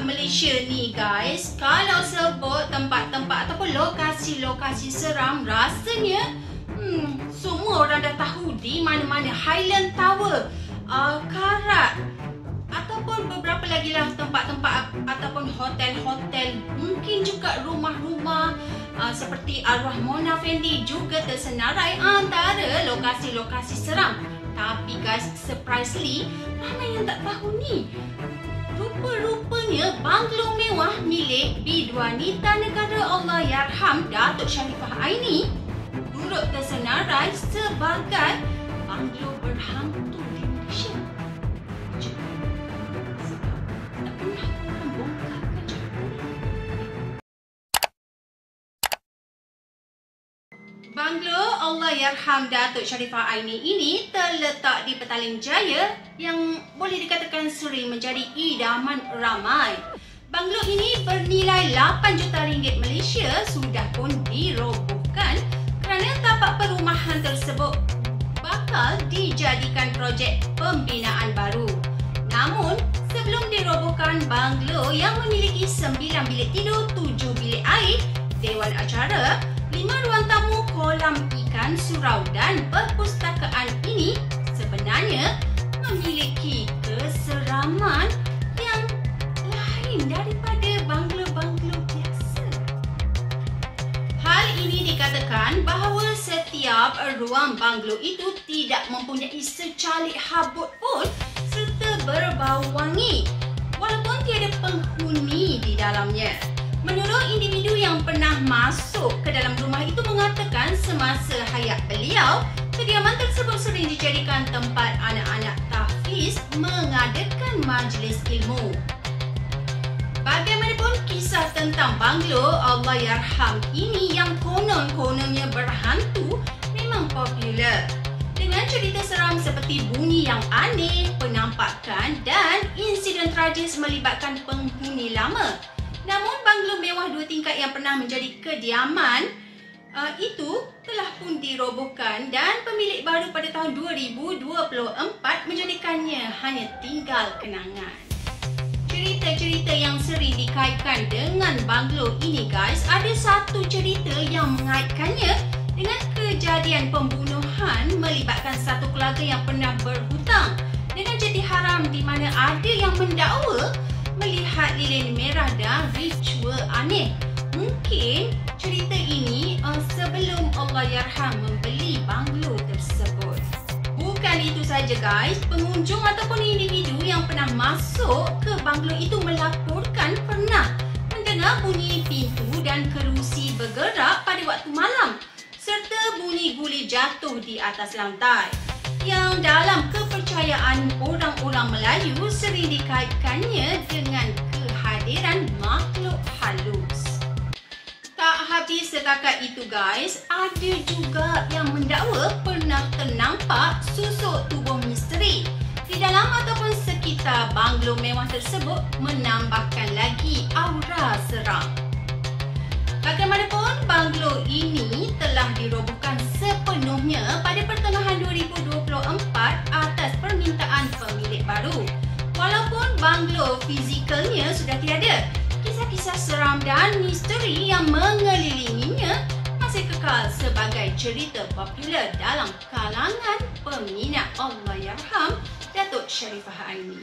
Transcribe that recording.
Malaysia ni guys, kalau sebut tempat-tempat ataupun lokasi-lokasi seram, rasanya semua orang dah tahu di mana-mana. Highland Tower, Karat, ataupun beberapa lagi lah tempat-tempat ataupun hotel-hotel, mungkin juga rumah-rumah seperti Arwah Mona Fendi juga tersenarai antara lokasi-lokasi seram. Tapi guys, surprisingly, ramai yang tak tahu ni. Rupa-rupanya banglo mewah milik Bidwanita Negara Allahyarham Datuk Sharifah Aini turut tersenarai sebagai banglo berhantu di Malaysia. Tak pernah orang bongkarkan cerita ni. Banglo Allahyarham Datuk Sharifah Aini ini terletak di Petaling Jaya yang boleh dikatakan sering menjadi idaman ramai. Banglo ini bernilai 8 juta ringgit Malaysia sudah pun dirobohkan kerana tapak perumahan tersebut bakal dijadikan projek pembinaan baru. Namun, sebelum dirobohkan, banglo yang memiliki 9 bilik tidur, 7 bilik air, dewan acara, 5 ruang tamu, kolam ikan, surau dan perpustakaan ini sebenarnya memiliki keseraman yang lain daripada banglo-banglo biasa. Hal ini dikatakan bahawa setiap ruang banglo itu tidak mempunyai secalik habut pun serta berbau wangi walaupun tiada penghuni di dalamnya. Menurut individu yang pernah masuk ke dalam rumah itu mengatakan semasa hayat beliau, kediaman tersebut sering dijadikan tempat anak-anak tahfiz mengadakan majlis ilmu. Bagaimanapun, kisah tentang banglo Allahyarham ini yang konon-kononnya berhantu memang popular. Dengan cerita seram seperti bunyi yang aneh, penampakan dan insiden tragis melibatkan penghuni lama. Namun banglo mewah 2 tingkat yang pernah menjadi kediaman itu telah pun dirobohkan dan pemilik baru pada tahun 2024 menjadikannya hanya tinggal kenangan. Cerita-cerita yang sering dikaitkan dengan banglo ini guys, ada satu cerita yang mengaitkannya dengan kejadian pembunuhan melibatkan satu keluarga yang pernah berhutang dengan jeti haram di mana ada yang mendakwa melihat lilin merah dan ritual aneh. Mungkin cerita ini sebelum Allahyarham membeli banglo tersebut. Bukan itu saja guys, pengunjung ataupun individu yang pernah masuk ke banglo itu melaporkan pernah mendengar bunyi pintu dan kerusi bergerak pada waktu malam serta bunyi guli jatuh di atas lantai yang dalam kepercayaan orang-orang Melayu sering dikaitkannya dengan kehadiran makhluk halus. Tak habis setakat itu guys, ada juga yang mendakwa pernah ternampak susuk tubuh misteri di dalam ataupun sekitar banglo mewah tersebut, menambahkan lagi aura seram. Bagaimanapun, banglo ini telah dirobohkan sepenuhnya pada pertengahan 2024 atas permintaan pemilik baru. Walaupun banglo fizikalnya sudah tiada, kisah-kisah seram dan misteri yang mengelilinginya masih kekal sebagai cerita popular dalam kalangan peminat Allahyarham Datuk Sharifah Aini.